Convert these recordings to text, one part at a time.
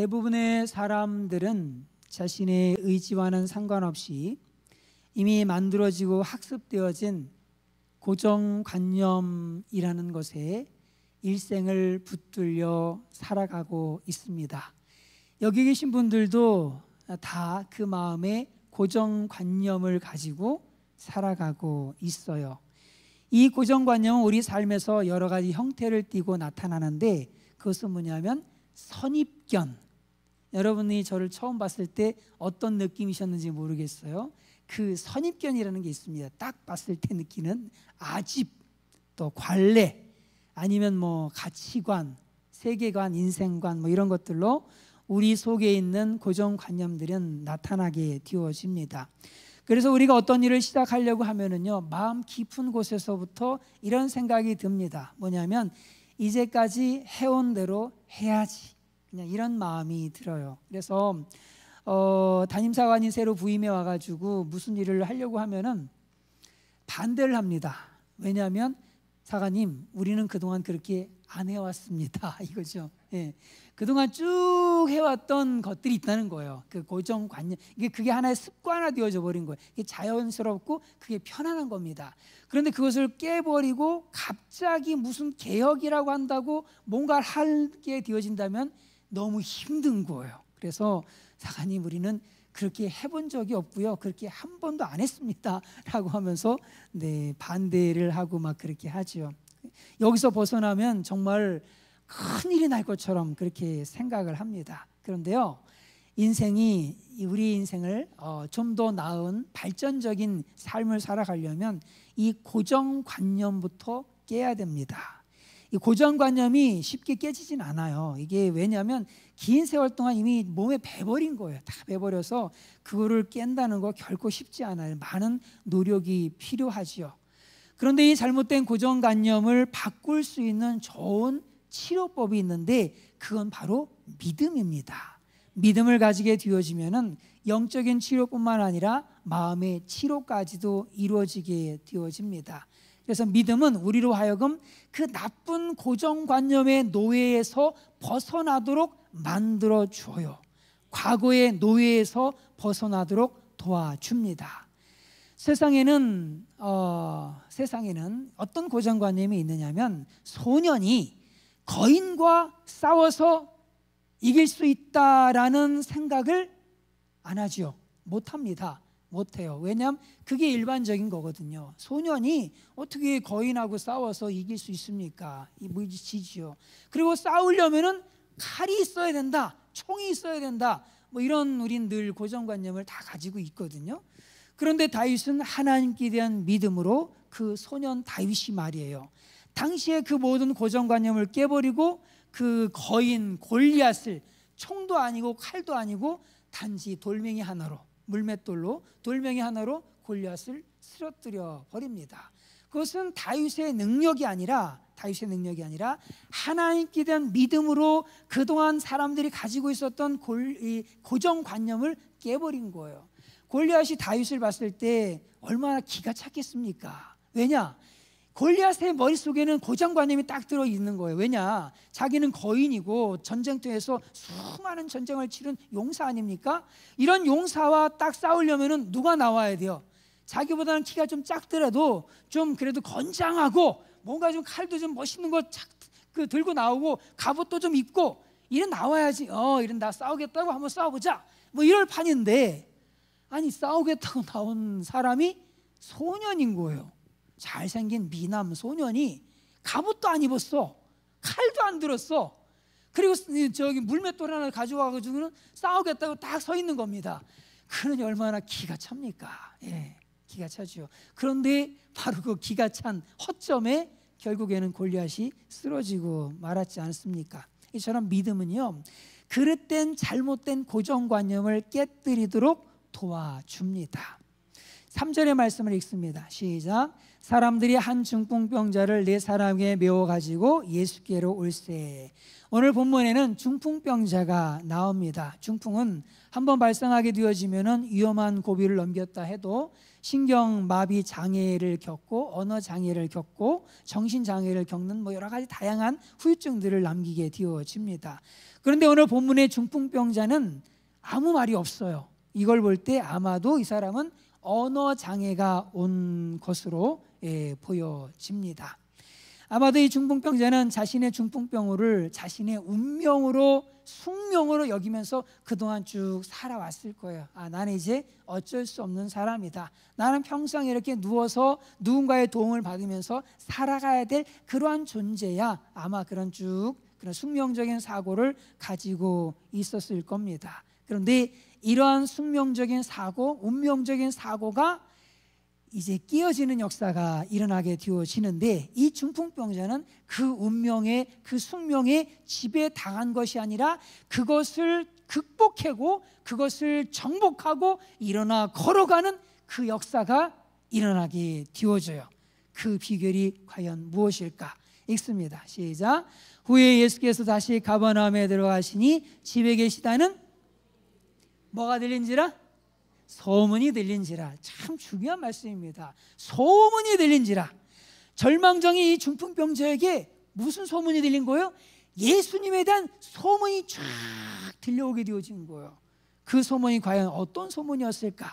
대부분의 사람들은 자신의 의지와는 상관없이 이미 만들어지고 학습되어진 고정관념이라는 것에 일생을 붙들려 살아가고 있습니다. 여기 계신 분들도 다 그 마음에 고정관념을 가지고 살아가고 있어요. 이 고정관념은 우리 삶에서 여러 가지 형태를 띠고 나타나는데, 그것은 뭐냐면 선입견. 여러분이 저를 처음 봤을 때 어떤 느낌이셨는지 모르겠어요. 그 선입견이라는 게 있습니다. 딱 봤을 때 느끼는 아집, 또 관례, 아니면 뭐 가치관, 세계관, 인생관 뭐 이런 것들로 우리 속에 있는 고정관념들은 나타나게 되어집니다. 그래서 우리가 어떤 일을 시작하려고 하면은요, 마음 깊은 곳에서부터 이런 생각이 듭니다. 뭐냐면 이제까지 해온 대로 해야지, 그냥 이런 마음이 들어요. 그래서 담임사관이 새로 부임해 와가지고 무슨 일을 하려고 하면은 반대를 합니다. 왜냐하면 사관님, 우리는 그동안 그렇게 안 해왔습니다. 이거죠. 예. 그동안 쭉 해왔던 것들이 있다는 거예요. 그 고정관념, 그게 하나의 습관화 되어져 버린 거예요. 이게 자연스럽고 그게 편안한 겁니다. 그런데 그것을 깨버리고 갑자기 무슨 개혁이라고 한다고 뭔가를 하게 되어진다면 너무 힘든 거예요. 그래서 사관님, 우리는 그렇게 해본 적이 없고요, 그렇게 한 번도 안 했습니다 라고 하면서 반대를 하고 막 그렇게 하죠. 여기서 벗어나면 정말 큰일이 날 것처럼 그렇게 생각을 합니다. 그런데요, 우리 인생을 좀 더 나은 발전적인 삶을 살아가려면 이 고정관념부터 깨야 됩니다. 이 고정관념이 쉽게 깨지진 않아요. 이게 왜냐하면 긴 세월 동안 이미 몸에 배버린 거예요. 다 배버려서 그거를 깬다는 거 결코 쉽지 않아요. 많은 노력이 필요하지요. 그런데 이 잘못된 고정관념을 바꿀 수 있는 좋은 치료법이 있는데, 그건 바로 믿음입니다. 믿음을 가지게 되어지면은 영적인 치료뿐만 아니라 마음의 치료까지도 이루어지게 되어집니다. 그래서 믿음은 우리로 하여금 그 나쁜 고정관념의 노예에서 벗어나도록 만들어 줘요. 과거의 노예에서 벗어나도록 도와줍니다. 세상에는 어떤 고정관념이 있느냐면, 소년이 거인과 싸워서 이길 수 있다라는 생각을 안 하죠. 못합니다. 못해요. 왜냐하면 그게 일반적인 거거든요. 소년이 어떻게 거인하고 싸워서 이길 수 있습니까? 무지지죠. 그리고 싸우려면은 칼이 있어야 된다, 총이 있어야 된다, 뭐 이런 우린 늘 고정관념을 다 가지고 있거든요. 그런데 다윗은 하나님께 대한 믿음으로 그 소년 다윗이 말이에요, 당시에 그 모든 고정관념을 깨버리고 그 거인 골리앗을 총도 아니고 칼도 아니고 단지 돌멩이 하나로, 물맷돌로 돌멩이 하나로 골리앗을 쓰러뜨려 버립니다. 그것은 다윗의 능력이 아니라 하나님께 대한 믿음으로 그동안 사람들이 가지고 있었던 고정관념을 깨버린 거예요. 골리앗이 다윗을 봤을 때 얼마나 기가 찼겠습니까? 왜냐? 골리앗의 머릿속에는 고정관념이 딱 들어있는 거예요. 왜냐? 자기는 거인이고 전쟁터에서 수많은 전쟁을 치른 용사 아닙니까? 이런 용사와 딱 싸우려면 누가 나와야 돼요? 자기보다는 키가 좀 작더라도 좀 그래도 건장하고 뭔가 좀 칼도 좀 멋있는 거 들고 나오고 갑옷도 좀 입고 이래 나와야지. 이런 나 싸우겠다고 한번 싸워보자, 뭐 이럴 판인데, 아니 싸우겠다고 나온 사람이 소년인 거예요. 잘생긴 미남 소년이 갑옷도 안 입었어, 칼도 안 들었어. 그리고 저기 물맷돌 하나 가져와가지고는 싸우겠다고 딱 서 있는 겁니다. 그러니 얼마나 기가 찹니까? 예, 기가 차죠. 그런데 바로 그 기가 찬 허점에 결국에는 골리앗이 쓰러지고 말았지 않습니까? 이처럼 믿음은요, 그릇된 잘못된 고정관념을 깨뜨리도록 도와줍니다. 3절의 말씀을 읽습니다. 시작. 사람들이 한 중풍병자를 4사람에게 메워 가지고 예수께로 올세. 오늘 본문에는 중풍병자가 나옵니다. 중풍은 한번 발생하게 되어지면 위험한 고비를 넘겼다 해도 신경마비 장애를 겪고 언어 장애를 겪고 정신 장애를 겪는 여러 가지 다양한 후유증들을 남기게 되어집니다. 그런데 오늘 본문의 중풍병자는 아무 말이 없어요. 이걸 볼 때 아마도 이 사람은 언어 장애가 온 것으로 보여집니다. 아마도 이 중풍병자는 자신의 중풍병을 자신의 운명으로 숙명으로 여기면서 그동안 쭉 살아왔을 거예요. 나는 이제 어쩔 수 없는 사람이다. 나는 평생 이렇게 누워서 누군가의 도움을 받으면서 살아가야 될 그러한 존재야. 아마 그런 숙명적인 사고를 가지고 있었을 겁니다. 그런데 이러한 숙명적인 사고, 운명적인 사고가 이제 끼어지는 역사가 일어나게 되어지는데, 이 중풍병자는 그 운명의, 그 숙명에 지배당한 것이 아니라 그것을 극복하고 그것을 정복하고 일어나 걸어가는 그 역사가 일어나게 되어져요. 그 비결이 과연 무엇일까? 읽습니다. 시작. 후에 예수께서 다시 가버나움에 들어가시니 집에 계시다는 뭐가 들린지라? 소문이 들린지라. 참 중요한 말씀입니다. 소문이 들린지라. 절망적인 이 중풍병자에게 무슨 소문이 들린 거예요? 예수님에 대한 소문이 쫙 들려오게 되어진 거예요. 그 소문이 과연 어떤 소문이었을까?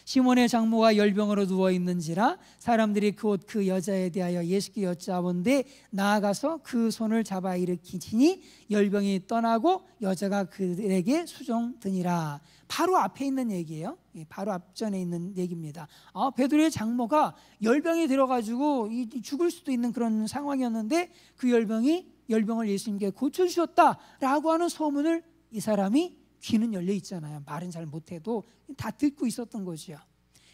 시몬의 장모가 열병으로 누워있는지라 사람들이 곧 그 여자에 대하여 예수께 여짜본데 나아가서 그 손을 잡아 일으키시니 열병이 떠나고 여자가 그들에게 수종드니라. 바로 앞에 있는 얘기예요. 바로 앞전에 있는 얘기입니다. 베드로의 장모가 열병이 들어가지고 죽을 수도 있는 그런 상황이었는데 그 열병을 예수님께 고쳐주셨다라고 하는 소문을 이 사람이 귀는 열려 있잖아요. 말은 잘 못해도 다 듣고 있었던 거죠.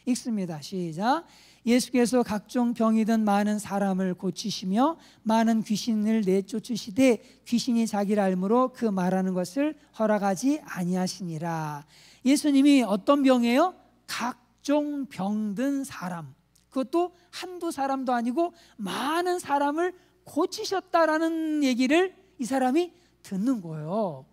읽습니다. 시작. 예수께서 각종 병이 든 많은 사람을 고치시며 많은 귀신을 내쫓으시되 귀신이 자기를 알므로 그 말하는 것을 허락하지 아니하시니라. 예수님이 어떤 병이에요? 각종 병든 사람, 그것도 한두 사람도 아니고 많은 사람을 고치셨다라는 얘기를 이 사람이 듣는 거예요.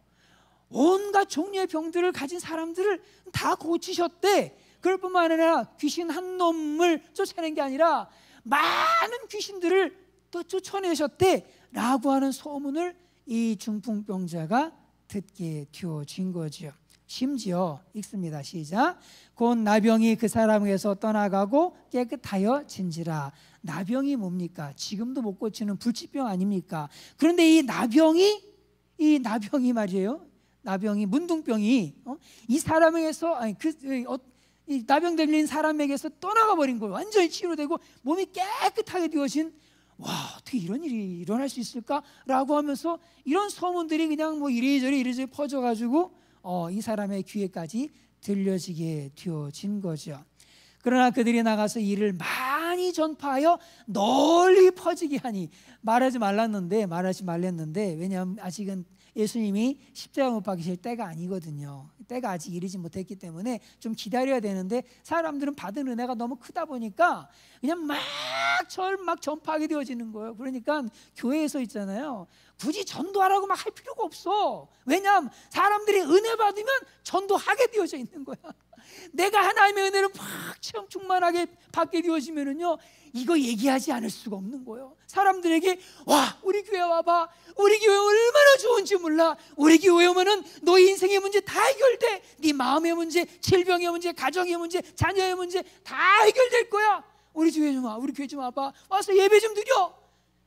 온갖 종류의 병들을 가진 사람들을 다 고치셨대. 그럴 뿐만 아니라 귀신 한 놈을 쫓아낸 게 아니라 많은 귀신들을 또 쫓아내셨대 라고 하는 소문을 이 중풍병자가 듣게 되어진 거죠. 심지어 읽습니다. 시작. 곧 나병이 그 사람에게서 떠나가고 깨끗하여 진지라. 나병이 뭡니까? 지금도 못 고치는 불치병 아닙니까? 그런데 이 나병이 말이에요. 나병이, 문둥병이 이 사람에게서 이 나병 들린 사람에게서 떠나가 버린 거예요. 완전히 치료되고 몸이 깨끗하게 되어진, 와, 어떻게 이런 일이 일어날 수 있을까라고 하면서 이런 소문들이 그냥 이리저리 퍼져가지고 이 사람의 귀에까지 들려지게 되어진 거죠. 그러나 그들이 나가서 이를 많이 전파하여 널리 퍼지게 하니 말하지 말랬는데 왜냐하면 아직은 예수님이 십자가 못 박히실 때가 아니거든요. 때가 아직 이르지 못했기 때문에 좀 기다려야 되는데 사람들은 받은 은혜가 너무 크다 보니까 그냥 막 전파하게 되어지는 거예요. 그러니까 교회에서 있잖아요, 굳이 전도하라고 막 할 필요가 없어. 왜냐하면 사람들이 은혜 받으면 전도하게 되어져 있는 거야. 내가 하나님의 은혜를 막 체험 충만하게 받게 되어지면은요, 이거 얘기하지 않을 수가 없는 거예요. 사람들에게 와, 우리 교회 와봐, 우리 교회 얼마나 좋은지 몰라, 우리 교회 오면은 너희 인생의 문제 다 해결돼. 네 마음의 문제, 질병의 문제, 가정의 문제, 자녀의 문제 다 해결될 거야. 우리 교회 좀 와, 우리 교회 좀 와봐, 와서 예배 좀 드려.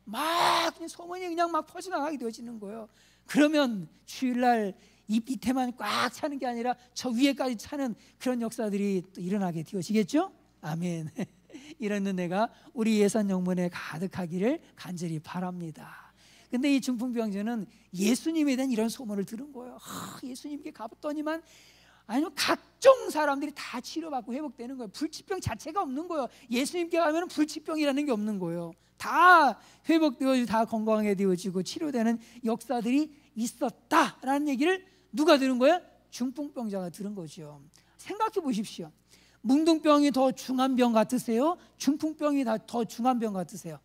막 그냥 소문이 그냥 막 퍼져나가게 되어지는 거예요. 그러면 주일날 이 밑에만 꽉 차는 게 아니라 저 위에까지 차는 그런 역사들이 또 일어나게 되어지겠죠? 아멘. 이런 은혜가 우리 예산 영문에 가득하기를 간절히 바랍니다. 근데 이 중풍병자는 예수님에 대한 이런 소문을 들은 거예요. 예수님께 가봤더니만 아니면 각종 사람들이 다 치료받고 회복되는 거예요. 불치병 자체가 없는 거예요. 예수님께 가면 불치병이라는 게 없는 거예요. 다 회복되어지고 다 건강하게 되어지고 치료되는 역사들이 있었다라는 얘기를 누가 들은 거예요? 중풍병자가 들은 거죠. 생각해 보십시오. 뭉둥병이 더 중한 병 같으세요? 중풍병이 더 중한 병 같으세요?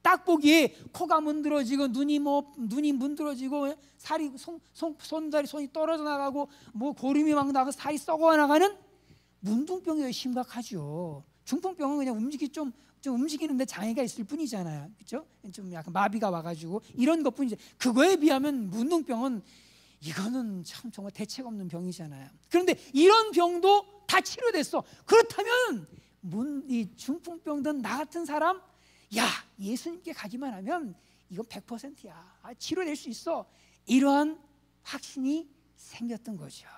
딱 보기에 코가 문드러지고 눈이 문드러지고 살이 손이 떨어져 나가고 뭐 고름이 막 나가 살이 썩어 나가는 문둥병이 심각하죠. 중풍병은 그냥 좀 움직이는데 장애가 있을 뿐이잖아요, 그렇죠? 좀 약간 마비가 와가지고 이런 것뿐이지. 그거에 비하면 문둥병은 이거는 참 정말 대책 없는 병이잖아요. 그런데 이런 병도 다 치료됐어. 그렇다면 이 중풍병든 나 같은 사람, 야, 예수님께 가기만 하면 이건 100%야. 치료될 수 있어. 이러한 확신이 생겼던 거죠.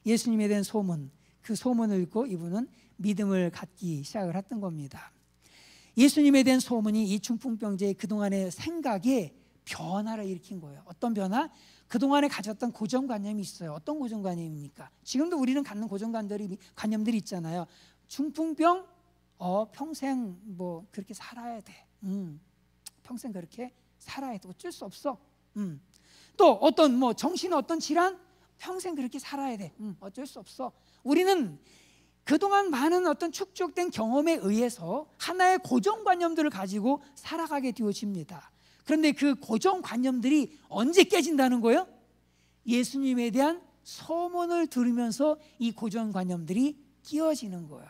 예수님에 대한 소문, 그 소문을 읽고 이분은 믿음을 갖기 시작을 했던 겁니다. 예수님에 대한 소문이 이 중풍병자의 그동안의 생각에 변화를 일으킨 거예요. 어떤 변화? 그동안에 가졌던 고정관념이 있어요. 어떤 고정관념입니까? 지금도 우리는 갖는 고정관념들이 있잖아요. 중풍병, 평생 뭐 그렇게 살아야 돼. 평생 그렇게 살아야 돼. 어쩔 수 없어. 또 어떤 뭐 정신의 어떤 질환, 평생 그렇게 살아야 돼. 어쩔 수 없어. 우리는 그동안 많은 어떤 축적된 경험에 의해서 하나의 고정관념들을 가지고 살아가게 되어집니다. 그런데 그 고정관념들이 언제 깨진다는 거예요? 예수님에 대한 소문을 들으면서 이 고정관념들이 끼워지는 거예요.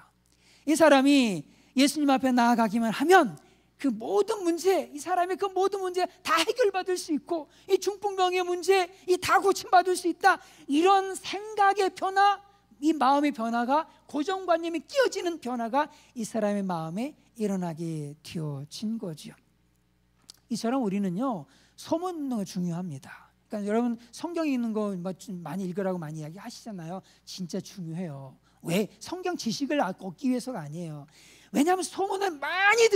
이 사람이 예수님 앞에 나아가기만 하면 그 모든 문제, 이 사람의 그 모든 문제 다 해결받을 수 있고, 이 중풍병의 문제 이 다 고침받을 수 있다. 이런 생각의 변화, 이 마음의 변화가, 고정관념이 끼어지는 변화가 이 사람의 마음에 일어나게 되어진 거죠. 이처럼 우리는요, 소문 있는 거 중요합니다. 그러니까 여러분 성경에 있는 거 많이 읽으라고 많이 이야기하시잖아요. 진짜 중요해요. 왜? 성경 지식을 얻기 위해서가 아니에요. 왜냐하면 소문을 많이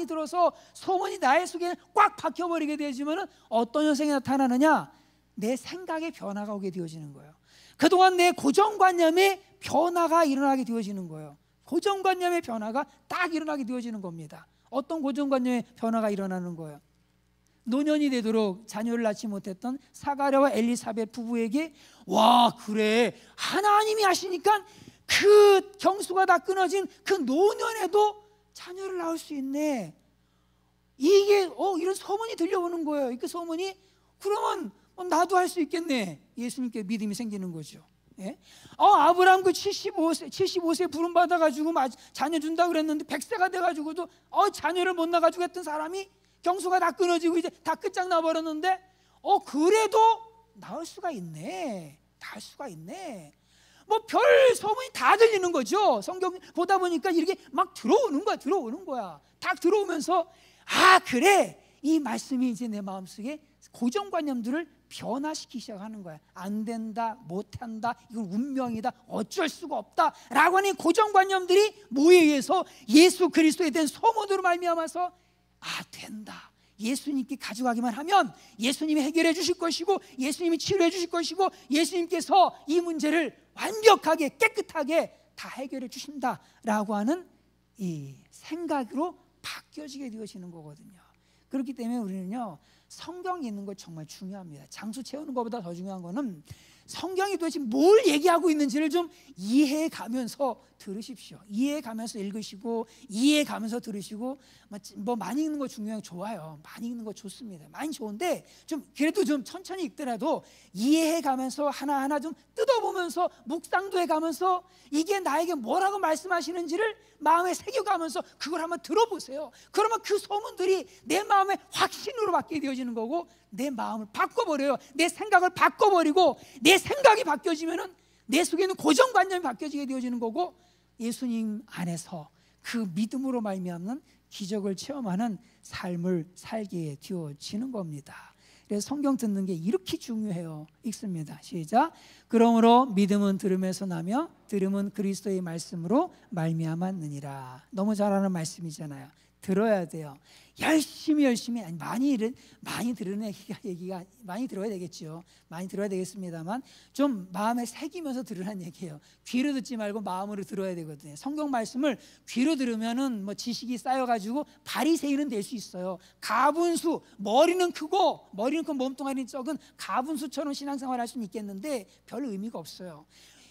들어서 소문이 나의 속에 꽉 박혀버리게 되지만 어떤 현상이 나타나느냐? 내 생각의 변화가 오게 되어지는 거예요. 그동안 내 고정관념의 변화가 일어나게 되어지는 거예요. 고정관념의 변화가 딱 일어나게 되어지는 겁니다. 어떤 고정관념의 변화가 일어나는 거예요? 노년이 되도록 자녀를 낳지 못했던 사가랴와 엘리사벳 부부에게, 와, 그래, 하나님이 하시니까 그 경수가 다 끊어진 그 노년에도 자녀를 낳을 수 있네. 이게 이런 소문이 들려오는 거예요. 그 소문이, 그러면 나도 할 수 있겠네. 예수님께 믿음이 생기는 거죠. 예? 아브라함 그 75세 부름 받아가지고 자녀 준다 그랬는데 100세가 돼가지고도 자녀를 못 낳아가지고 했던 사람이 경수가 다 끊어지고 이제 다 끝장나 버렸는데 그래도 낳을 수가 있네. 낳을 수가 있네. 뭐 별 소문이 다 들리는 거죠. 성경 보다 보니까 이렇게 막 들어오는 거야. 딱 들어오면서, 아, 그래, 이 말씀이 이제 내 마음속에 고정관념들을 변화시키기 시작하는 거야. 안 된다, 못한다, 이건 운명이다, 어쩔 수가 없다 라고 하는 고정관념들이 뭐에 의해서? 예수 그리스도에 대한 소문으로 말미암아서, 아, 된다, 예수님께 가져가기만 하면 예수님이 해결해 주실 것이고, 예수님이 치료해 주실 것이고, 예수님께서 이 문제를 완벽하게 깨끗하게 다 해결해 주신다라고 하는 이 생각으로 바뀌어지게 되어지는 거거든요. 그렇기 때문에 우리는요, 성경이 있는 거 정말 중요합니다. 장수 채우는 것보다 더 중요한 거는 성경이 도대체 뭘 얘기하고 있는지를 좀 이해해 가면서 들으십시오. 이해해 가면서 읽으시고, 이해해 가면서 들으시고, 뭐 많이 읽는 거 중요해요. 좋아요. 많이 읽는 거 좋습니다. 많이 좋은데 그래도 좀 천천히 읽더라도 이해해 가면서 하나하나 좀 뜯어보면서 묵상도 해 가면서 이게 나에게 뭐라고 말씀하시는지를 마음에 새겨가면서 그걸 한번 들어보세요. 그러면 그 소문들이 내 마음의 확신으로 바뀌게 되어지는 거고, 내 마음을 바꿔버려요. 내 생각을 바꿔버리고, 내 생각이 바뀌어지면은 내 속에 있는 고정관념이 바뀌어지게 되어지는 거고, 예수님 안에서 그 믿음으로 말미암는 기적을 체험하는 삶을 살게 되어지는 겁니다. 그래서 성경 듣는 게 이렇게 중요해요. 읽습니다. 시작. 그러므로 믿음은 들음에서 나며 들음은 그리스도의 말씀으로 말미암았느니라. 너무 잘 아는 말씀이잖아요. 들어야 돼요. 열심히 많이 들으는 얘기가 많이 들어야 되겠죠. 많이 들어야 되겠습니다만 좀 마음에 새기면서 들으라는 얘기예요. 귀로 듣지 말고 마음으로 들어야 되거든요. 성경 말씀을 귀로 들으면은 뭐 지식이 쌓여가지고 바리새인은 될 수 있어요. 가분수, 머리는 크고 몸뚱아리는 적은 가분수처럼 신앙생활 할 수는 있겠는데 별 의미가 없어요.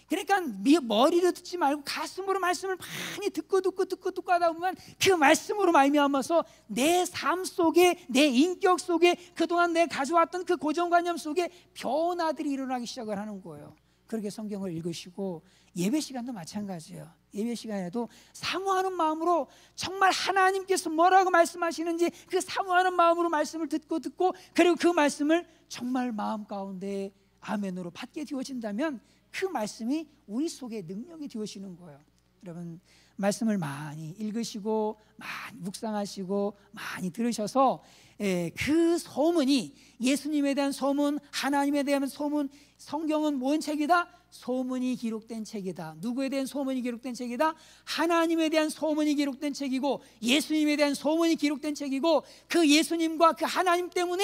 그러니까 머리로 듣지 말고 가슴으로 말씀을 많이 듣고 하다 보면 그 말씀으로 말미암아서 내 삶 속에, 내 인격 속에, 그동안 내가 가져왔던 그 고정관념 속에 변화들이 일어나기 시작을 하는 거예요. 그렇게 성경을 읽으시고, 예배 시간도 마찬가지예요. 예배 시간에도 사모하는 마음으로 정말 하나님께서 뭐라고 말씀하시는지 그 사모하는 마음으로 말씀을 듣고 그리고 그 말씀을 정말 마음 가운데 아멘으로 받게 되어진다면 그 말씀이 우리 속에 능력이 되어지는 거예요. 여러분, 말씀을 많이 읽으시고 많이 묵상하시고 많이 들으셔서 그 소문이, 예수님에 대한 소문, 하나님에 대한 소문, 성경은 뭔 책이다? 소문이 기록된 책이다. 누구에 대한 소문이 기록된 책이다? 하나님에 대한 소문이 기록된 책이고, 예수님에 대한 소문이 기록된 책이고, 그 예수님과 그 하나님 때문에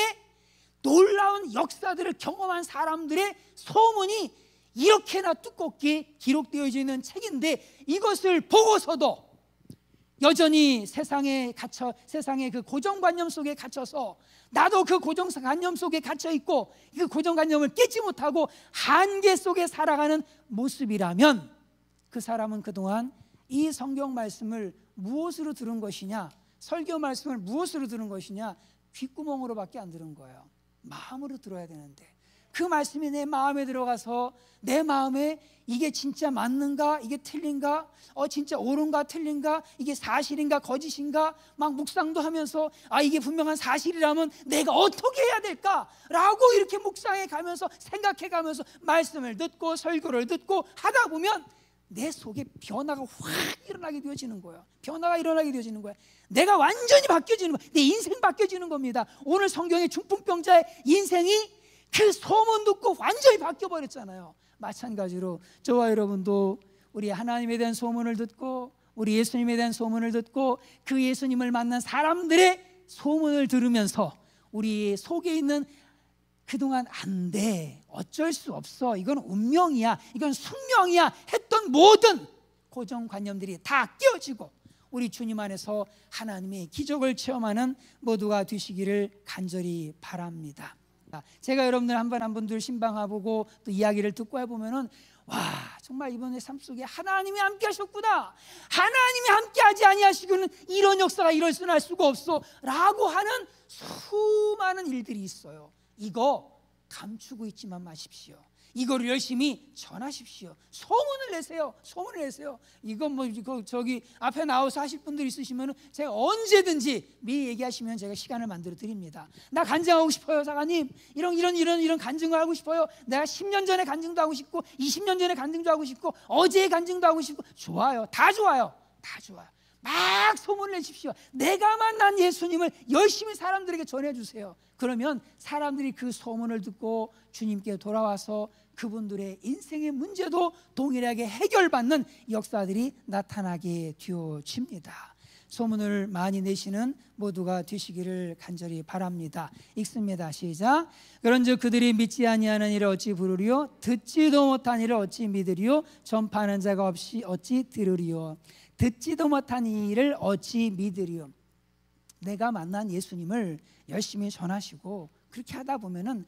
놀라운 역사들을 경험한 사람들의 소문이 이렇게나 두껍게 기록되어져 있는 책인데, 이것을 보고서도 여전히 세상의 그 고정관념 속에 갇혀서, 나도 그 고정관념 속에 갇혀 있고 그 고정관념을 깨지 못하고 한계 속에 살아가는 모습이라면, 그 사람은 그동안 이 성경 말씀을 무엇으로 들은 것이냐, 설교 말씀을 무엇으로 들은 것이냐, 귓구멍으로밖에 안 들은 거예요. 마음으로 들어야 되는데, 그 말씀이 내 마음에 들어가서 내 마음에 이게 진짜 맞는가, 이게 틀린가, 진짜 옳은가 틀린가, 이게 사실인가 거짓인가 막 묵상도 하면서, 이게 분명한 사실이라면 내가 어떻게 해야 될까 라고 이렇게 묵상해 가면서 생각해 가면서 말씀을 듣고 설교를 듣고 하다 보면 내 속에 변화가 확 일어나게 되어지는 거예요. 변화가 일어나게 되어지는 거예요. 내가 완전히 바뀌어지는 거예요. 내 인생 바뀌어지는 겁니다. 오늘 성경의 중풍병자의 인생이 그 소문 듣고 완전히 바뀌어버렸잖아요. 마찬가지로 저와 여러분도 우리 하나님에 대한 소문을 듣고, 우리 예수님에 대한 소문을 듣고, 그 예수님을 만난 사람들의 소문을 들으면서 우리 속에 있는 그동안 안 돼, 어쩔 수 없어, 이건 운명이야, 이건 숙명이야 했던 모든 고정관념들이 다 깨어지고 우리 주님 안에서 하나님의 기적을 체험하는 모두가 되시기를 간절히 바랍니다. 제가 여러분들 한 분 한 분들 신방해보고 또 이야기를 듣고 해보면은, 와, 정말 이번에 삶 속에 하나님이 함께 하셨구나, 하나님이 함께 하지 아니하시고는 이런 역사가 일어날 수가 없어 라고 하는 수많은 일들이 있어요. 이거 감추고 있지만 마십시오. 이거를 열심히 전하십시오. 소문을 내세요. 소문을 내세요. 이건 저기 앞에 나와서 하실 분들 있으시면 제가 언제든지 미리 얘기하시면 제가 시간을 만들어 드립니다. 나 간증하고 싶어요, 사관님. 이런 간증을 하고 싶어요. 내가 10년 전에 간증도 하고 싶고 20년 전에 간증도 하고 싶고 어제의 간증도 하고 싶고. 좋아요. 다 좋아요. 다 좋아요. 막 소문을 내십시오. 내가 만난 예수님을 열심히 사람들에게 전해주세요. 그러면 사람들이 그 소문을 듣고 주님께 돌아와서 그분들의 인생의 문제도 동일하게 해결받는 역사들이 나타나게 되어집니다. 소문을 많이 내시는 모두가 되시기를 간절히 바랍니다. 읽습니다. 시작. 그런즉 그들이 믿지 아니하는 이를 어찌 부르리요? 듣지도 못한 이를 어찌 믿으리요? 전파하는 자가 없이 어찌 들으리요? 듣지도 못한 일을 어찌 믿으리요? 내가 만난 예수님을 열심히 전하시고 그렇게 하다 보면은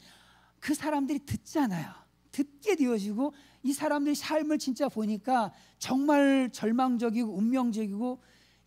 그 사람들이 듣잖아요. 듣게 되어지고 이 사람들의 삶을 진짜 보니까 정말 절망적이고 운명적이고,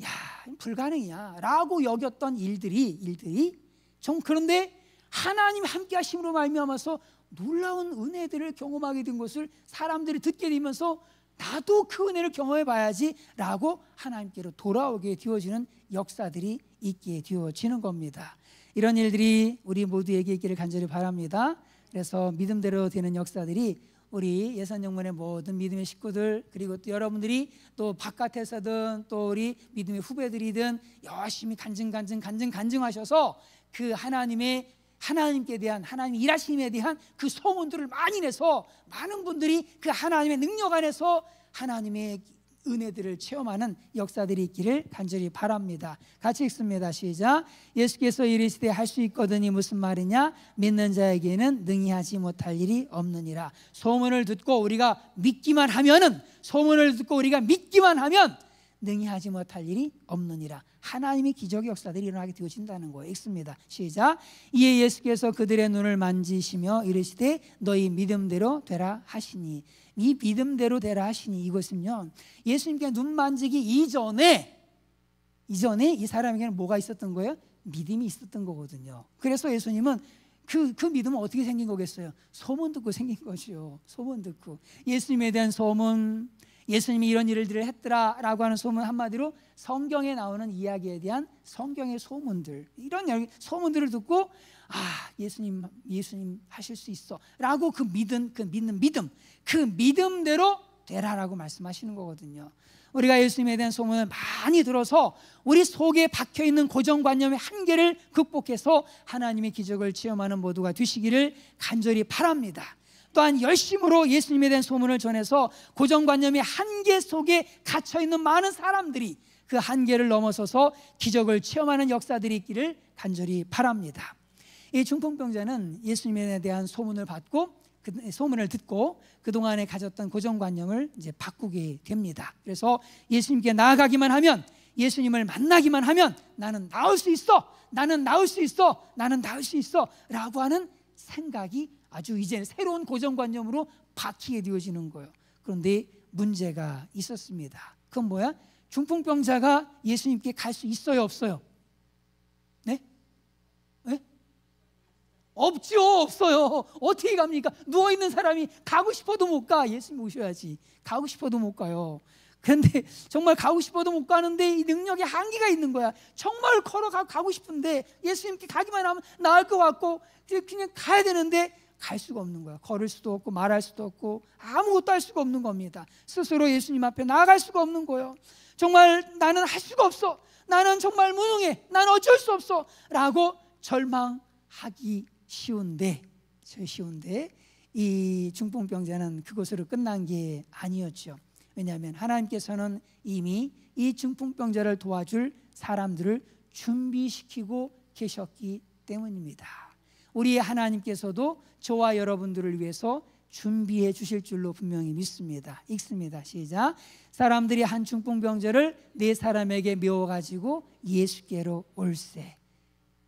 야, 불가능이야 라고 여겼던 일들이 좀, 그런데 하나님 함께 하심으로 말미암아서 놀라운 은혜들을 경험하게 된 것을 사람들이 듣게 되면서, 나도 그 은혜를 경험해 봐야지 라고 하나님께로 돌아오게 되어지는 역사들이 있게 되어지는 겁니다. 이런 일들이 우리 모두에게 있기를 간절히 바랍니다. 그래서 믿음대로 되는 역사들이 우리 예산영문의 모든 믿음의 식구들, 그리고 또 여러분들이 또 바깥에서든 또 우리 믿음의 후배들이든 열심히 간증하셔서 그 하나님께 대한, 하나님 일하심에 대한 그 소문들을 많이 내서 많은 분들이 그 하나님의 능력 안에서 하나님의 은혜들을 체험하는 역사들이 있기를 간절히 바랍니다. 같이 읽습니다. 시작. 예수께서 이르시되 할 수 있거든이 무슨 말이냐? 믿는 자에게는 능히 하지 못할 일이 없느니라. 소문을 듣고 우리가 믿기만 하면은, 소문을 듣고 우리가 믿기만 하면 능히 하지 못할 일이 없느니라. 하나님의 기적의 역사들이 일어나게 되어진다는 거예요. 읽습니다. 시작. 이에 예수께서 그들의 눈을 만지시며 이르시되 너희 믿음대로 되라 하시니. 이 믿음대로 되라 하시니, 이것은요 예수님께 눈 만지기 이전에 이 사람에게는 뭐가 있었던 거예요? 믿음이 있었던 거거든요. 그래서 예수님은 그 믿음은 어떻게 생긴 거겠어요? 소문 듣고 생긴 거죠. 소문 듣고 예수님에 대한 소문, 예수님이 이런 일들을 했더라라고 하는 소문, 한마디로 성경에 나오는 이야기에 대한 성경의 소문들, 이런 소문들을 듣고 예수님 하실 수 있어라고 믿는 믿음, 그 믿음대로 되라라고 말씀하시는 거거든요. 우리가 예수님에 대한 소문을 많이 들어서 우리 속에 박혀있는 고정관념의 한계를 극복해서 하나님의 기적을 체험하는 모두가 되시기를 간절히 바랍니다. 또한 열심으로 예수님에 대한 소문을 전해서 고정관념의 한계 속에 갇혀있는 많은 사람들이 그 한계를 넘어서서 기적을 체험하는 역사들이 있기를 간절히 바랍니다. 이 중풍병자는 예수님에 대한 소문을 받고, 그 소문을 듣고 그동안에 가졌던 고정관념을 이제 바꾸게 됩니다. 그래서 예수님께 나아가기만 하면, 예수님을 만나기만 하면 나는 나을 수 있어, 나는 나을 수 있어, 나는 나을 수 있어 라고 하는 생각이 아주 이제 새로운 고정관념으로 바뀌게 되어지는 거예요. 그런데 문제가 있었습니다. 그건 뭐야? 중풍병자가 예수님께 갈 수 있어요, 없어요? 네? 네? 없죠. 없어요. 어떻게 갑니까? 누워있는 사람이 가고 싶어도 못 가. 예수님 오셔야지. 가고 싶어도 못 가요. 그런데 정말 가고 싶어도 못 가는데 이 능력에 한계가 있는 거야. 정말 걸어가고 싶은데 예수님께 가기만 하면 나을 것 같고 그냥 가야 되는데 갈 수가 없는 거야. 걸을 수도 없고 말할 수도 없고 아무것도 할 수가 없는 겁니다. 스스로 예수님 앞에 나아갈 수가 없는 거예요. 정말 나는 할 수가 없어, 나는 정말 무능해, 나는 어쩔 수 없어 라고 절망하기 쉬운데 이 중풍병자는 그것으로 끝난 게 아니었죠. 왜냐하면 하나님께서는 이미 이 중풍병자를 도와줄 사람들을 준비시키고 계셨기 때문입니다. 우리 하나님께서도 저와 여러분들을 위해서 준비해 주실 줄로 분명히 믿습니다. 읽습니다. 시작. 사람들이 한 중풍병자를 네 사람에게 메워가지고 예수께로 올세.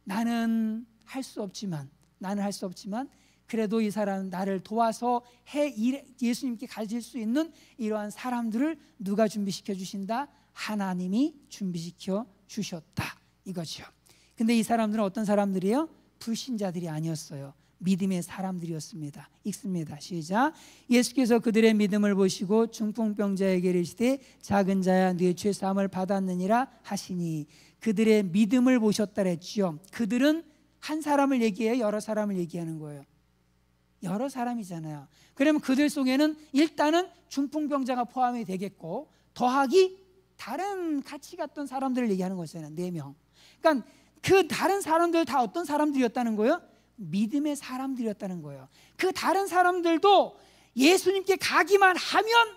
나는 할 수 없지만 그래도 이 사람은 나를 도와서 예수님께 가질 수 있는 이러한 사람들을 누가 준비시켜 주신다? 하나님이 준비시켜 주셨다, 이거죠. 근데 이 사람들은 어떤 사람들이에요? 불신자들이 아니었어요. 믿음의 사람들이었습니다. 읽습니다. 시작. 예수께서 그들의 믿음을 보시고 중풍병자에게 이르시되 작은 자야 네 죄 사함을 받았느니라 하시니, 그들의 믿음을 보셨다 그랬죠. 그들은 한 사람을 얘기해요? 여러 사람을 얘기하는 거예요? 여러 사람이잖아요. 그러면 그들 속에는 일단은 중풍병자가 포함이 되겠고, 더하기 다른 같이 갔던 사람들을 얘기하는 거잖아요. 4명. 그러니까 그 다른 사람들 다 어떤 사람들이었다는 거예요? 믿음의 사람들이었다는 거예요. 그 다른 사람들도 예수님께 가기만 하면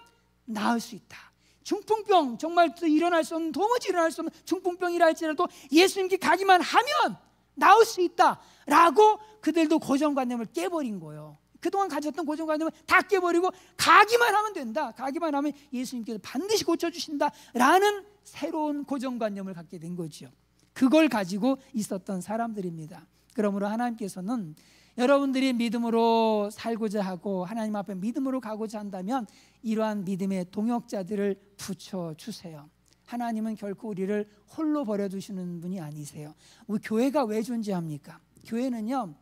나을 수 있다. 중풍병, 정말 일어날 수 없는, 도무지 일어날 수 없는 중풍병이라 할지라도 예수님께 가기만 하면 나을 수 있다 라고 그들도 고정관념을 깨버린 거예요. 그동안 가졌던 고정관념을 다 깨버리고 가기만 하면 된다, 가기만 하면 예수님께서 반드시 고쳐주신다 라는 새로운 고정관념을 갖게 된 거죠. 그걸 가지고 있었던 사람들입니다. 그러므로 하나님께서는 여러분들이 믿음으로 살고자 하고 하나님 앞에 믿음으로 가고자 한다면 이러한 믿음의 동역자들을 붙여주세요. 하나님은 결코 우리를 홀로 버려두시는 분이 아니세요. 우리 교회가 왜 존재합니까? 교회는요,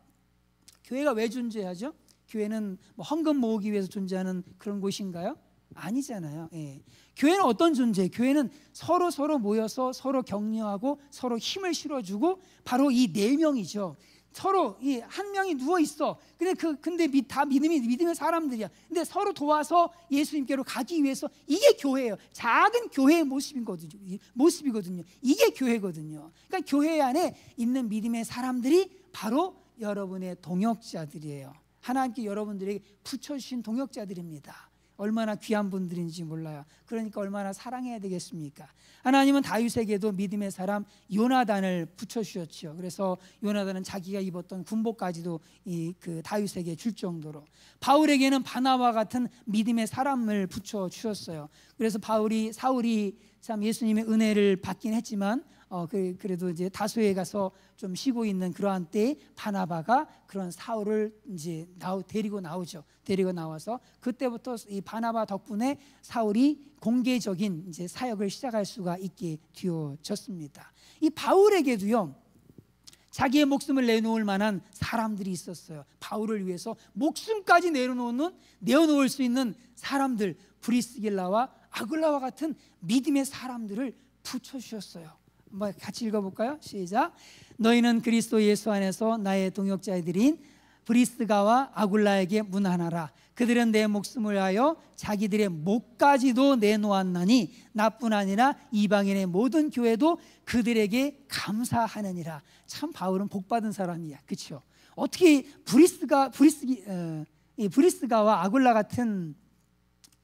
교회가 왜 존재하죠? 교회는 뭐 헌금 모으기 위해서 존재하는 그런 곳인가요? 아니잖아요. 예. 교회는 어떤 존재예요? 교회는 서로 모여서 서로 격려하고 서로 힘을 실어주고 바로 이 4명이죠. 서로 이 한 명이 누워 있어. 근데 다 믿음의 사람들이야. 근데 서로 도와서 예수님께로 가기 위해서, 이게 교회예요. 작은 교회의 모습이거든요. 이게 교회거든요. 그러니까 교회 안에 있는 믿음의 사람들이 바로 여러분의 동역자들이에요. 하나님께 여러분들에게 붙여주신 동역자들입니다. 얼마나 귀한 분들인지 몰라요. 그러니까 얼마나 사랑해야 되겠습니까? 하나님은 다윗에게도 믿음의 사람 요나단을 붙여주셨죠. 그래서 요나단은 자기가 입었던 군복까지도 그 다윗에게 줄 정도로, 바울에게는 바나바와 같은 믿음의 사람을 붙여주셨어요. 그래서 사울이 참 예수님의 은혜를 받긴 했지만 그래도 이제 다소에 가서 좀 쉬고 있는 그러한 때에 바나바가 그런 사울을 이제 데리고 나오죠. 데리고 나와서 그때부터 이 바나바 덕분에 사울이 공개적인 이제 사역을 시작할 수가 있게 되어졌습니다. 이 바울에게도요, 자기의 목숨을 내놓을 만한 사람들이 있었어요. 바울을 위해서 목숨까지 내어놓을 수 있는 사람들, 브리스길라와 아굴라와 같은 믿음의 사람들을 붙여주셨어요. 한번 같이 읽어볼까요? 시작. 너희는 그리스도 예수 안에서 나의 동역자들인 브리스가와 아굴라에게 문안하라. 그들은 내 목숨을 위하여 자기들의 목까지도 내놓았나니 나뿐 아니라 이방인의 모든 교회도 그들에게 감사하느니라. 참 바울은 복받은 사람이야, 그렇죠? 어떻게 브리스가와 아굴라 같은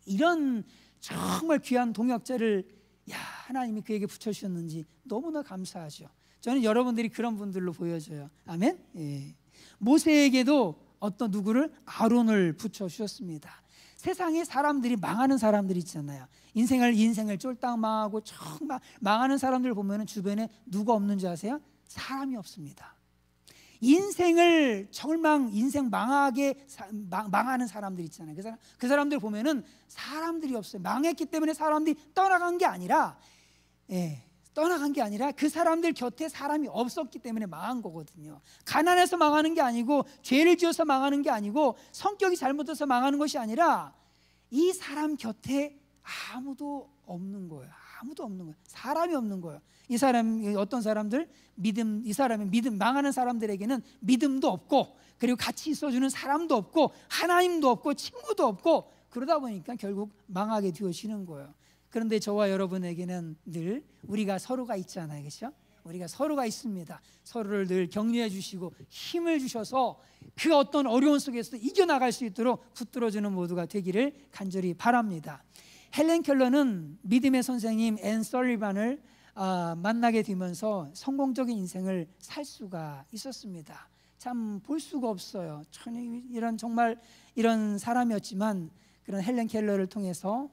이런 정말 귀한 동역자를 하나님이 그에게 붙여주셨는지 너무나 감사하죠. 저는 여러분들이 그런 분들로 보여져요. 아멘. 예. 모세에게도 어떤 누구를 아론을 붙여주셨습니다. 세상에 사람들이 망하는 사람들이 있잖아요. 인생을 쫄딱 망하고 정말 망하는 사람들 보면 주변에 누가 없는지 아세요? 사람이 없습니다. 인생 망하게 망하는 사람들 있잖아요. 그 사람들 보면은 사람들이 없어요. 망했기 때문에 사람들이 떠나간 게 아니라 그 사람들 곁에 사람이 없었기 때문에 망한 거거든요. 가난해서 망하는 게 아니고, 죄를 지어서 망하는 게 아니고, 성격이 잘못돼서 망하는 것이 아니라 이 사람 곁에 아무도 없는 거예요. 사람이 없는 거예요. 어떤 사람들 망하는 사람들에게는 믿음도 없고, 그리고 같이 있어주는 사람도 없고, 하나님도 없고, 친구도 없고, 그러다 보니까 결국 망하게 되어지는 거예요. 그런데 저와 여러분에게는 늘 우리가 서로가 있잖아요, 그렇죠? 우리가 서로가 있습니다. 서로를 늘 격려해 주시고 힘을 주셔서 그 어떤 어려운 속에서도 이겨나갈 수 있도록 붙들어주는 모두가 되기를 간절히 바랍니다. 헬렌 켈러는 믿음의 선생님 앤 설리반을 만나게 되면서 성공적인 인생을 살 수가 있었습니다. 참 볼 수가 없어요. 정말 이런 사람이었지만, 그런 헬렌 켈러를 통해서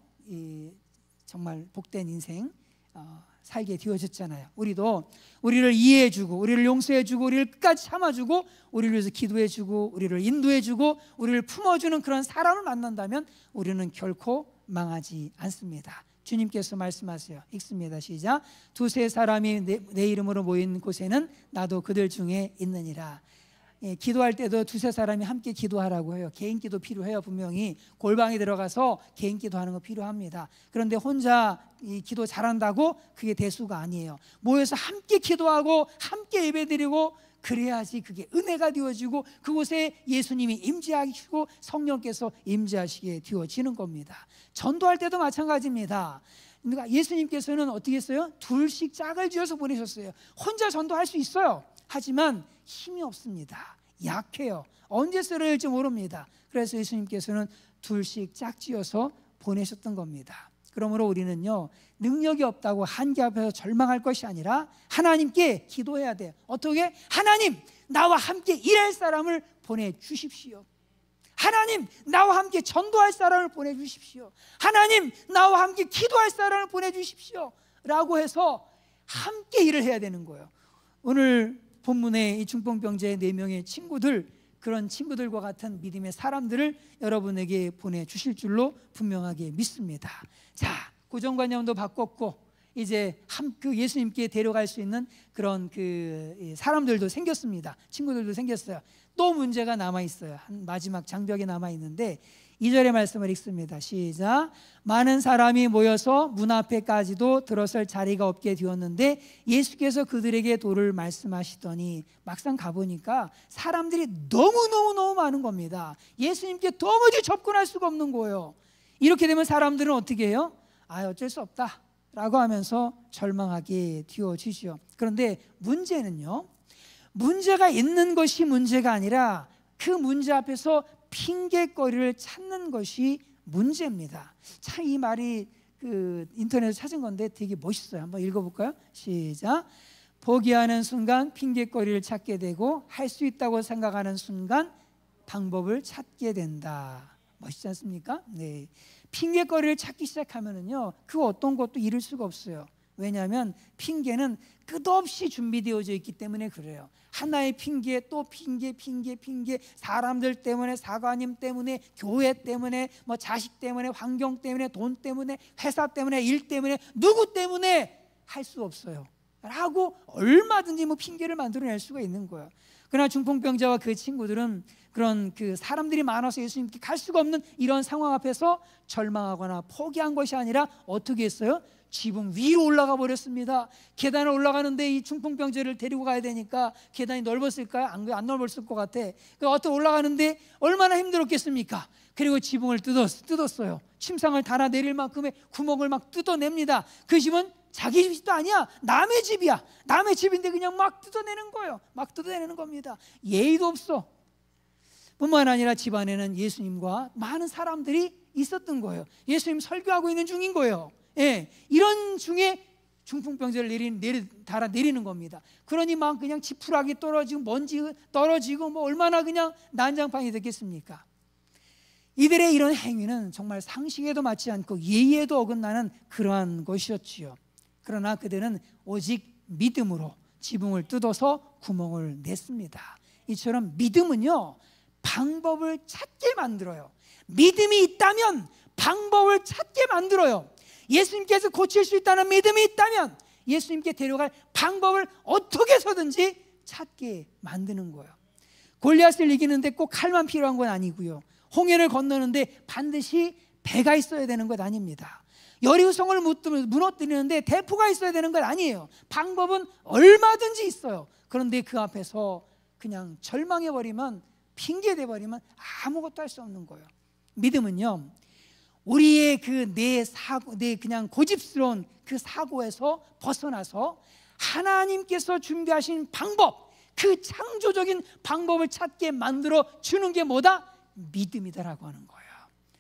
정말 복된 인생 살게 되어졌잖아요. 우리를 이해해주고, 우리를 용서해주고, 우리를 끝까지 참아주고, 우리를 위해서 기도해주고, 우리를 인도해주고, 우리를 품어주는 그런 사람을 만난다면 우리는 결코 망하지 않습니다. 주님께서 말씀하세요. 읽습니다. 시작. 두세 사람이 내 이름으로 모인 곳에는 나도 그들 중에 있느니라. 기도할 때도 두세 사람이 함께 기도하라고 해요. 개인 기도 필요해요. 분명히 골방에 들어가서 개인 기도하는 거 필요합니다. 그런데 혼자 기도 잘한다고 그게 대수가 아니에요. 모여서 함께 기도하고 함께 예배드리고, 그래야지 그게 은혜가 되어지고 그곳에 예수님이 임재하시고 성령께서 임재하시게 되어지는 겁니다. 전도할 때도 마찬가지입니다. 그러니까 예수님께서는 어떻게 했어요? 둘씩 짝을 지어서 보내셨어요. 혼자 전도할 수 있어요. 하지만 힘이 없습니다. 약해요. 언제 쓰러야 할지 모릅니다. 그래서 예수님께서는 둘씩 짝지어서 보내셨던 겁니다. 그러므로 우리는요, 능력이 없다고 한계 앞에서 절망할 것이 아니라 하나님께 기도해야 돼요. 어떻게? 하나님, 나와 함께 일할 사람을 보내주십시오. 하나님, 나와 함께 전도할 사람을 보내주십시오. 하나님, 나와 함께 기도할 사람을 보내주십시오 라고 해서 함께 일을 해야 되는 거예요. 오늘 본문의 이 중풍병자의 4명의 친구들, 그런 친구들과 같은 믿음의 사람들을 여러분에게 보내주실 줄로 분명하게 믿습니다. 자, 고정관념도 바꿨고 이제 그 예수님께 데려갈 수 있는 그런 그 사람들도 생겼습니다. 친구들도 생겼어요. 또 문제가 남아있어요. 한 마지막 장벽이 남아있는데 2절의 말씀을 읽습니다. 시작. 많은 사람이 모여서 문 앞에까지도 들어설 자리가 없게 되었는데 예수께서 그들에게 도를 말씀하시더니, 막상 가보니까 사람들이 너무너무 많은 겁니다. 예수님께 도무지 접근할 수가 없는 거예요. 이렇게 되면 사람들은 어떻게 해요? 어쩔 수 없다 라고 하면서 절망하게 되어지죠. 그런데 문제는요, 문제가 있는 것이 문제가 아니라 그 문제 앞에서 핑계거리를 찾는 것이 문제입니다. 참 이 말이 인터넷에서 찾은 건데 되게 멋있어요. 한번 읽어볼까요? 시작. 포기하는 순간 핑계거리를 찾게 되고, 할 수 있다고 생각하는 순간 방법을 찾게 된다. 멋있지 않습니까? 네. 핑계거리를 찾기 시작하면은요, 그 어떤 것도 이룰 수가 없어요. 왜냐하면 핑계는 끝없이 준비되어져 있기 때문에 그래요. 하나의 핑계 또 핑계, 사람들 때문에, 사관님 때문에, 교회 때문에, 뭐 자식 때문에, 환경 때문에, 돈 때문에, 회사 때문에, 일 때문에, 누구 때문에 할 수 없어요 라고 얼마든지 뭐 핑계를 만들어낼 수가 있는 거예요. 그러나 중풍병자와 그 친구들은 그런 그 사람들이 많아서 예수님께 갈 수가 없는 이런 상황 앞에서 절망하거나 포기한 것이 아니라 어떻게 했어요? 지붕 위로 올라가 버렸습니다. 계단을 올라가는데 이 중풍병자를 데리고 가야 되니까 계단이 넓었을까요? 안 넓었을 것 같아. 어떻게 올라가는데 얼마나 힘들었겠습니까? 그리고 지붕을 뜯었어요. 침상을 달아 내릴 만큼의 구멍을 막 뜯어냅니다. 그 집은 자기 집도 아니야, 남의 집이야. 남의 집인데 그냥 막 뜯어내는 거예요. 막 뜯어내는 겁니다. 예의도 없어. 뿐만 아니라 집안에는 예수님과 많은 사람들이 있었던 거예요. 예수님 설교하고 있는 중인 거예요. 예, 이런 중에 중풍병자를 달아 내리는 겁니다. 그러니 막 그냥 지푸라기 떨어지고 먼지 떨어지고 뭐 얼마나 그냥 난장판이 됐겠습니까? 이들의 이런 행위는 정말 상식에도 맞지 않고 예의에도 어긋나는 그러한 것이었지요. 그러나 그들은 오직 믿음으로 지붕을 뜯어서 구멍을 냈습니다. 이처럼 믿음은요, 방법을 찾게 만들어요. 믿음이 있다면 방법을 찾게 만들어요. 예수님께서 고칠 수 있다는 믿음이 있다면 예수님께 데려갈 방법을 어떻게 해서든지 찾게 만드는 거예요. 골리앗을 이기는데 꼭 칼만 필요한 건 아니고요, 홍해를 건너는데 반드시 배가 있어야 되는 것 아닙니다. 여리고성을 무너뜨리는데 대포가 있어야 되는 건 아니에요. 방법은 얼마든지 있어요. 그런데 그 앞에서 그냥 절망해버리면, 핑계대버리면 아무것도 할 수 없는 거예요. 믿음은요, 우리의 그 내 그냥 고집스러운 그 사고에서 벗어나서 하나님께서 준비하신 방법, 그 창조적인 방법을 찾게 만들어 주는 게 뭐다? 믿음이다라고 하는 거예요.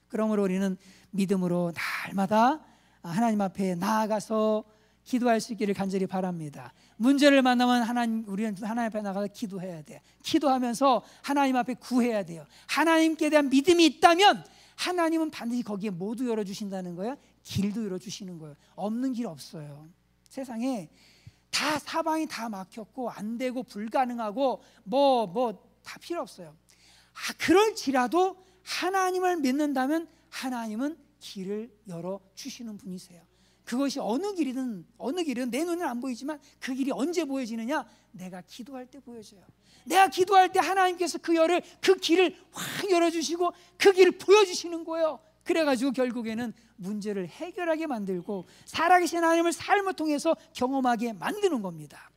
그러므로 우리는 믿음으로 날마다 하나님 앞에 나아가서 기도할 수 있기를 간절히 바랍니다. 문제를 만나면 우리는 하나님 앞에 나가서 기도해야 돼요. 기도하면서 하나님 앞에 구해야 돼요. 하나님께 대한 믿음이 있다면 하나님은 반드시 거기에 모두 열어주신다는 거예요. 길도 열어주시는 거예요. 없는 길 없어요. 세상에 다 사방이 다 막혔고 안 되고 불가능하고 다 필요 없어요. 그럴지라도 하나님을 믿는다면 하나님은 길을 열어주시는 분이세요. 그것이 어느 길이든 내 눈에는 안 보이지만 그 길이 언제 보여지느냐? 내가 기도할 때 보여져요. 내가 기도할 때 하나님께서 그 길을 확 열어주시고 그 길을 보여주시는 거예요. 그래가지고 결국에는 문제를 해결하게 만들고 살아계신 하나님을 삶을 통해서 경험하게 만드는 겁니다.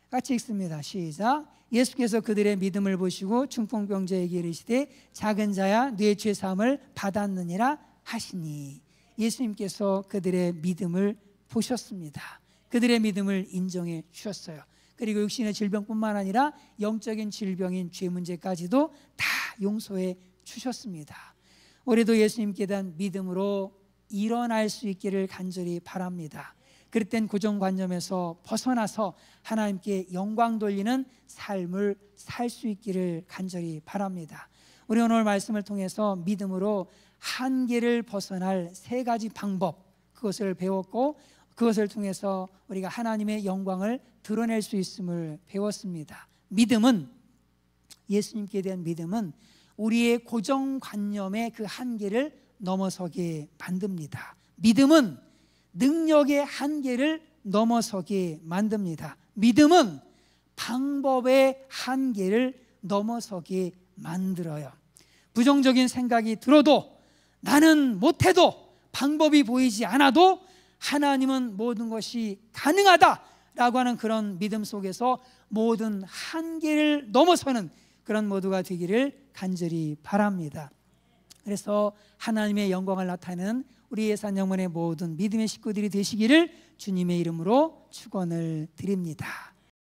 같이 읽습니다. 시작. 예수께서 그들의 믿음을 보시고 중풍병자에게 이르시되 작은 자야 네 죄 사함을 받았느니라 하시니, 예수님께서 그들의 믿음을 보셨습니다. 그들의 믿음을 인정해 주셨어요. 그리고 육신의 질병뿐만 아니라 영적인 질병인 죄 문제까지도 다 용서해 주셨습니다. 우리도 예수님께 대한 믿음으로 일어날 수 있기를 간절히 바랍니다. 그럴 땐 고정관념에서 벗어나서 하나님께 영광 돌리는 삶을 살 수 있기를 간절히 바랍니다. 우리 오늘 말씀을 통해서 믿음으로 한계를 벗어날 3가지 방법, 그것을 배웠고 그것을 통해서 우리가 하나님의 영광을 드러낼 수 있음을 배웠습니다. 믿음은, 예수님께 대한 믿음은 우리의 고정관념의 그 한계를 넘어서게 만듭니다. 믿음은 능력의 한계를 넘어서게 만듭니다. 믿음은 방법의 한계를 넘어서게 만들어요. 부정적인 생각이 들어도, 나는 못해도, 방법이 보이지 않아도 하나님은 모든 것이 가능하다라고 하는 그런 믿음 속에서 모든 한계를 넘어서는 그런 모두가 되기를 간절히 바랍니다. 그래서 하나님의 영광을 나타내는 우리 예산영문의 모든 믿음의 식구들이 되시기를 주님의 이름으로 축원을 드립니다.